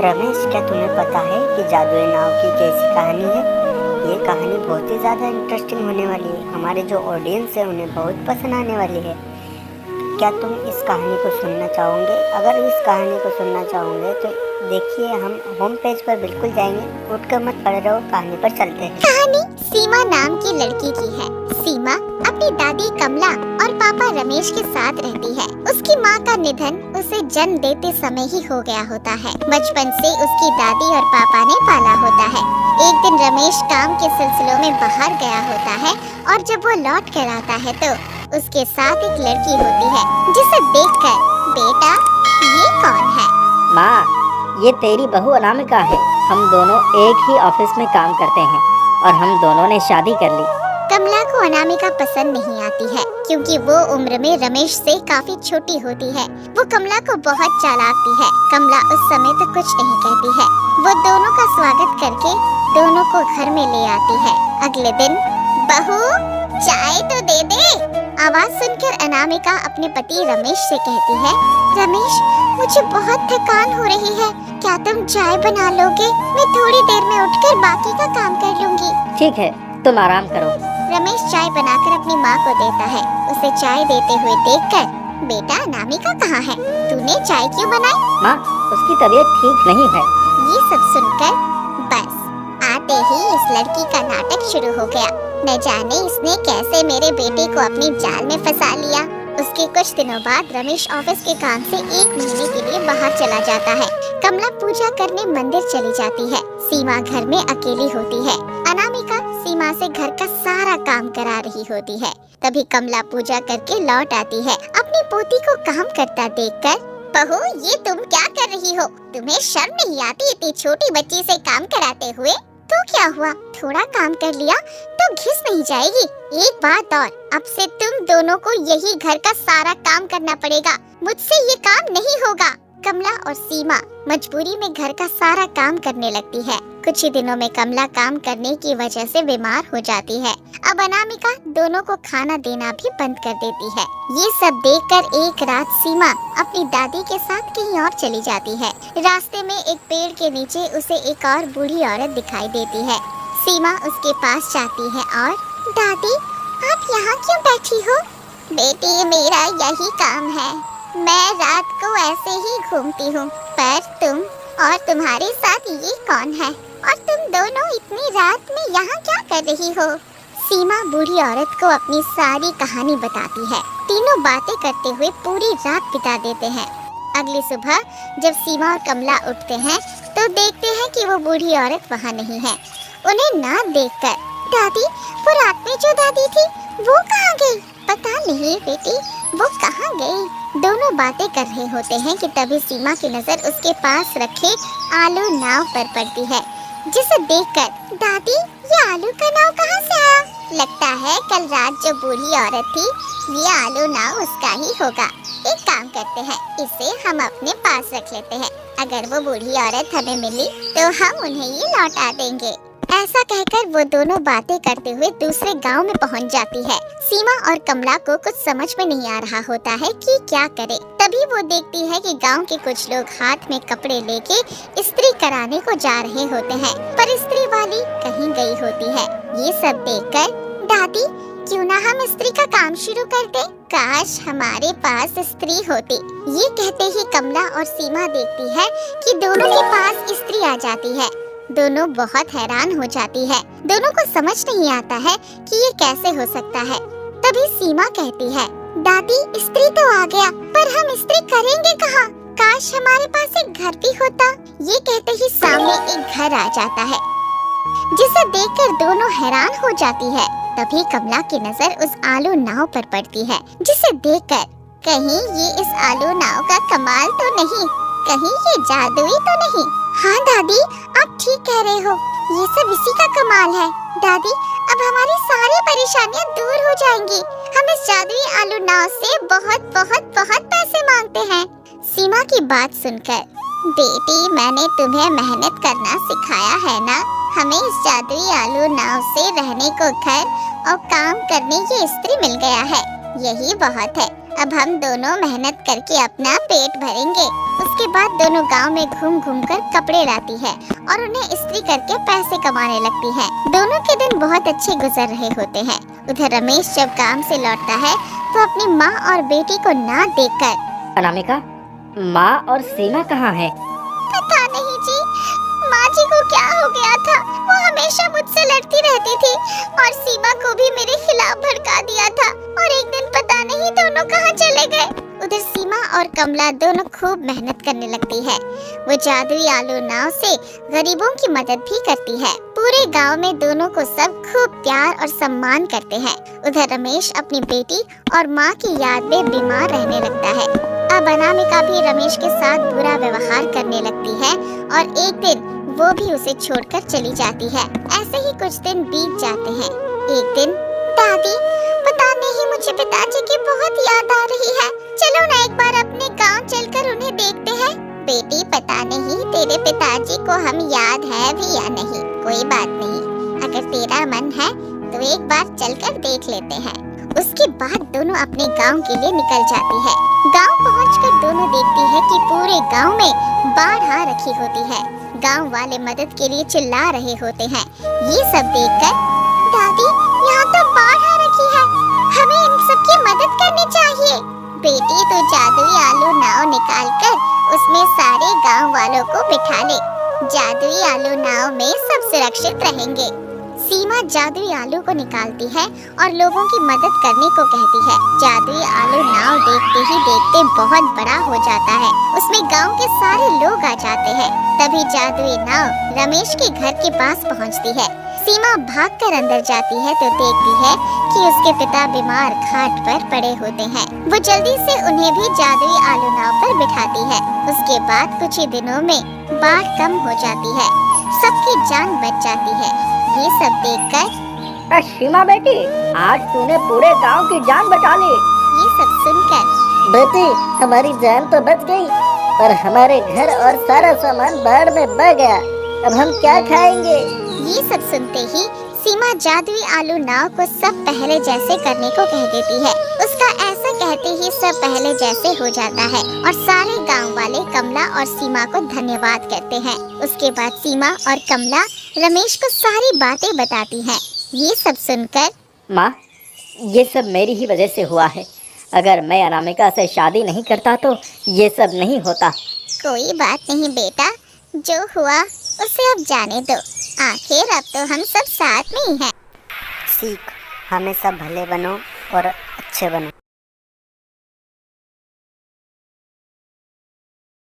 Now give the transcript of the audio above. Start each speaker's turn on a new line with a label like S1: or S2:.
S1: रमेश, क्या तुम्हें पता है कि जादुई नाव की कैसी कहानी है? ये कहानी बहुत ही ज़्यादा इंटरेस्टिंग होने वाली है। हमारे जो ऑडियंस है उन्हें बहुत पसंद आने वाली है। क्या तुम इस कहानी को सुनना चाहोगे? अगर इस कहानी को सुनना चाहोगे तो देखिए, हम होम पेज पर बिल्कुल जाएंगे। उठकर मत पड़े रहो, कहानी पर चलते हैं।
S2: कहानी सीमा नाम की लड़की की है। सीमा अपनी दादी कमला और पापा रमेश के साथ रहती है। उसकी माँ का निधन उसे जन्म देते समय ही हो गया होता है। बचपन से उसकी दादी और पापा ने पाला होता है। एक दिन रमेश काम के सिलसिलों में बाहर गया होता है और जब वो लौट कर आता है तो उसके साथ एक लड़की होती है, जिसे देखकर, बेटा ये कौन है?
S1: माँ, ये तेरी बहू अनामिका है। हम दोनों एक ही ऑफिस में काम करते हैं और हम दोनों ने शादी कर ली।
S2: कमला को अनामिका पसंद नहीं आती है क्योंकि वो उम्र में रमेश से काफी छोटी होती है। वो कमला को बहुत चालाकती है। कमला उस समय तक कुछ नहीं कहती है। वो दोनों का स्वागत करके दोनों को घर में ले आती है। अगले दिन, बहू चाय तो दे दे। आवाज सुनकर अनामिका अपने पति रमेश से कहती है, रमेश मुझे बहुत थकान हो रही है, क्या तुम चाय बना लोगे? मैं थोड़ी देर में उठकर बाकी का काम कर लूंगी।
S1: ठीक है, तुम आराम करो।
S2: रमेश चाय बनाकर अपनी माँ को देता है। उसे चाय देते हुए देखकर, बेटा अनामिका कहाँ है? तूने चाय क्यों बनाई?
S1: माँ, उसकी तबीयत ठीक नहीं है।
S2: ये सब सुनकर बस आते ही इस लड़की का नाटक शुरू हो गया। न जाने इसने कैसे मेरे बेटे को अपनी जाल में फंसा लिया। उसके कुछ दिनों बाद रमेश ऑफिस के काम से 1 महीने के लिए बाहर चला जाता है। कमला पूजा करने मंदिर चली जाती है। सीमा घर में अकेली होती है। अनामिका सीमा से घर का सारा काम करा रही होती है। तभी कमला पूजा करके लौट आती है। अपनी पोती को काम करता देखकर, बहू ये तुम क्या कर रही हो? तुम्हें शर्म नहीं आती इतनी छोटी बच्ची से काम कराते हुए? तो क्या हुआ, थोड़ा काम कर लिया तो घिस नहीं जाएगी? एक बात और, अब से तुम दोनों को यही घर का सारा काम करना पड़ेगा। मुझसे ये काम नहीं होगा। कमला और सीमा मजबूरी में घर का सारा काम करने लगती है। कुछ ही दिनों में कमला काम करने की वजह से बीमार हो जाती है। अब अनामिका दोनों को खाना देना भी बंद कर देती है। ये सब देखकर एक रात सीमा अपनी दादी के साथ कहीं और चली जाती है। रास्ते में एक पेड़ के नीचे उसे एक और बूढ़ी औरत दिखाई देती है। सीमा उसके पास जाती है और, दादी आप यहाँ क्यों बैठी हो? बेटी मेरा यही काम है, मैं रात को ऐसे ही घूमती हूँ, पर तुम और तुम्हारे साथ ये कौन है? और तुम दोनों इतनी रात में यहाँ क्या कर रही हो? सीमा बूढ़ी औरत को अपनी सारी कहानी बताती है। तीनों बातें करते हुए पूरी रात बिता देते हैं। अगली सुबह जब सीमा और कमला उठते हैं तो देखते हैं कि वो बूढ़ी औरत वहाँ नहीं है। उन्हें ना देखकर, दादी वो रात में जो दादी थी वो कहाँ गई? पता नहीं बेटी, वो कहाँ गई? दोनों बातें कर रहे होते हैं कि तभी सीमा की नजर उसके पास रखे आलू नाव पर पड़ती है, जिसे देखकर, दादी ये आलू का नाव कहाँ से आया? लगता है कल रात जो बूढ़ी औरत थी, ये आलू नाव उसका ही होगा। एक काम करते हैं, इसे हम अपने पास रख लेते हैं। अगर वो बूढ़ी औरत हमें मिली तो हम उन्हें ये लौटा देंगे। ऐसा कहकर वो दोनों बातें करते हुए दूसरे गांव में पहुंच जाती है। सीमा और कमला को कुछ समझ में नहीं आ रहा होता है कि क्या करे। तभी वो देखती है कि गांव के कुछ लोग हाथ में कपड़े लेके इस्त्री कराने को जा रहे होते हैं, पर इस्त्री वाली कहीं गई होती है। ये सब देखकर, दादी क्यों ना हम इस्त्री का काम शुरू कर दे? काश हमारे पास इस्त्री होती। ये कहते ही कमला और सीमा देखती है कि दोनों के पास इस्त्री आ जाती है। दोनों बहुत हैरान हो जाती है। दोनों को समझ नहीं आता है कि ये कैसे हो सकता है। तभी सीमा कहती है, दादी इस्त्री तो आ गया, पर हम इस्त्री करेंगे कहाँ? काश हमारे पास एक घर भी होता। ये कहते ही सामने एक घर आ जाता है, जिसे देखकर दोनों हैरान हो जाती है। तभी कमला की नजर उस आलू नाव पर पड़ती है, जिसे देखकर, कहीं ये इस आलू नाव का कमाल तो नहीं, कहीं ये जादुई तो नहीं? हाँ दादी आप ठीक कह रहे हो, ये सब इसी का कमाल है। दादी अब हमारी सारी परेशानियाँ दूर हो जाएंगी। हम इस जादुई आलू नाव से बहुत बहुत बहुत पैसे मांगते हैं। सीमा की बात सुनकर, बेटी मैंने तुम्हें मेहनत करना सिखाया है ना? हमें इस जादुई आलू नाव से रहने को घर और काम करने की इस्त्री मिल गया है, यही बहुत है। अब हम दोनों मेहनत करके अपना पेट भरेंगे। उसके बाद दोनों गांव में घूम घूम कर कपड़े लाती है और उन्हें इस्त्री करके पैसे कमाने लगती है। दोनों के दिन बहुत अच्छे गुजर रहे होते हैं। उधर रमेश जब काम से लौटता है तो अपनी माँ और बेटी को ना देखकर,
S3: अनामिका, माँ और सीमा कहाँ है?
S2: पता नहीं जी, माँ जी को क्या हो गया था। वो हमेशा मुझसे लड़ती रहती थी और सीमा को भी मेरे खिलाफ भड़का दिया था और एक दिन पता नहीं दोनों कहाँ चले गए। उधर सीमा और कमला दोनों खूब मेहनत करने लगती है। वो जादुई आलू नाव से गरीबों की मदद भी करती है। पूरे गांव में दोनों को सब खूब प्यार और सम्मान करते हैं। उधर रमेश अपनी बेटी और माँ की याद में बीमार रहने लगता है। अब अनामिका भी रमेश के साथ बुरा व्यवहार करने लगती है और एक दिन वो भी उसे छोड़कर चली जाती है। ऐसे ही कुछ दिन बीत जाते हैं। एक दिन, दादी, पता नहीं मुझे पिताजी की बहुत याद आ रही है। चलो ना एक बार अपने गांव चलकर उन्हें देखते हैं। बेटी, पता नहीं तेरे पिताजी को हम याद है भी या नहीं। कोई बात नहीं, अगर तेरा मन है तो एक बार चलकर देख लेते हैं। उसके बाद दोनों अपने गांव के लिए निकल जाती है। गांव पहुंचकर दोनों देखती है कि पूरे गांव में बाढ़ आ रखी होती है। गांव वाले मदद के लिए चिल्ला रहे होते हैं। ये सब देखकर, दादी, यहाँ तो बाढ़ आ रखी है, हमें इन सबकी मदद करनी चाहिए। बेटी, तो जादुई आलू नाव निकालकर उसमें सारे गांव वालों को बिठा ले। जादुई आलू नाव में सब सुरक्षित रहेंगे। सीमा जादुई आलू को निकालती है और लोगों की मदद करने को कहती है। जादुई आलू नाव देखते ही देखते बहुत बड़ा हो जाता है। उसमें गांव के सारे लोग आ जाते हैं। तभी जादुई नाव रमेश के घर के पास पहुंचती है। सीमा भागकर अंदर जाती है तो देखती है कि उसके पिता बीमार खाट पर पड़े होते हैं। वो जल्दी से उन्हें भी जादुई आलू नाव पर बिठाती है। उसके बाद कुछ ही दिनों में बाढ़ कम हो जाती है। सबकी जान बच जाती है। ये सब देखकर,
S3: सीमा बेटी, आज तूने पूरे गांव की जान बचा ली।
S2: ये सब सुनकर,
S3: बेटी, हमारी जान तो बच गई, पर हमारे घर और सारा सामान बाढ़ में बह गया। अब हम क्या खाएंगे?
S2: ये सब सुनते ही सीमा जादुई आलू नाव को सब पहले जैसे करने को कह देती है। उसका ऐसा कहते ही सब पहले जैसे हो जाता है और सारे गांव वाले कमला और सीमा को धन्यवाद करते हैं। उसके बाद सीमा और कमला रमेश को सारी बातें बताती हैं। ये सब सुनकर,
S3: माँ, ये सब मेरी ही वजह से हुआ है। अगर मैं अनामिका से शादी नहीं करता तो ये सब नहीं होता।
S2: कोई बात नहीं बेटा, जो हुआ उसे अब जाने दो। आखिर अब तो हम सब साथ में ही हैं।
S1: सीख, हमेशा भले बनो और अच्छे बनो।